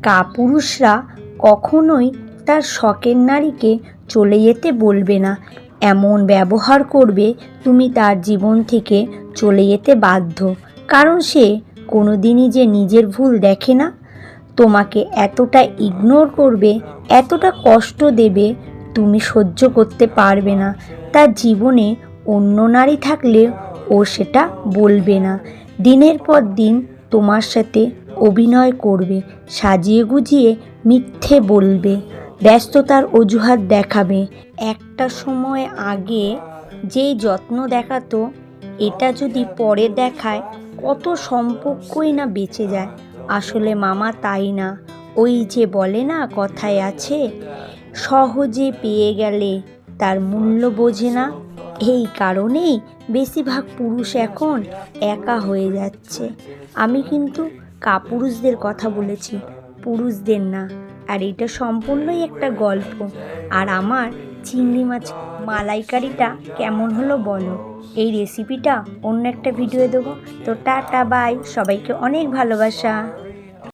কাপুরুষরা কখনোই তার শখের নারীকে চলে যেতে বলবে না। এমন ব্যবহার করবে তুমি তার জীবন থেকে চলে যেতে বাধ্য, কারণ সে কোনোদিনই যে নিজের ভুল দেখে না। তোমাকে এতটা ইগনোর করবে, এতটা কষ্ট দেবে, তুমি সহ্য করতে পারবে না। তার জীবনে অন্য নারী থাকলে ও সেটা বলবে না। দিনের পর দিন তোমার সাথে অভিনয় করবে, সাজিয়ে গুজিয়ে মিথ্যে বলবে, ব্যস্ততার অজুহাত দেখাবে। একটা সময় আগে যেই যত্ন দেখাতো, এটা যদি পরে দেখায় কত সম্পর্কই না বেঁচে যায়। আসলে মামা তাই না। ওই যে বলে না, কথায় আছে, সহজে পেয়ে গেলে তার মূল্য বোঝে না। এই কারণেই বেশিরভাগ পুরুষ এখন একা হয়ে যাচ্ছে। আমি কিন্তু কাপুরুষদের কথা বলেছি, পুরুষদের না। আর এটা সম্পূর্ণই একটা গল্প। আর আমার চিংড়ি মাছ মালাইকারিটা কেমন হলো বলো। এই রেসিপিটা অন্য একটা ভিডিও দেবো। তো টাটা বাই, সবাইকে অনেক ভালোবাসা।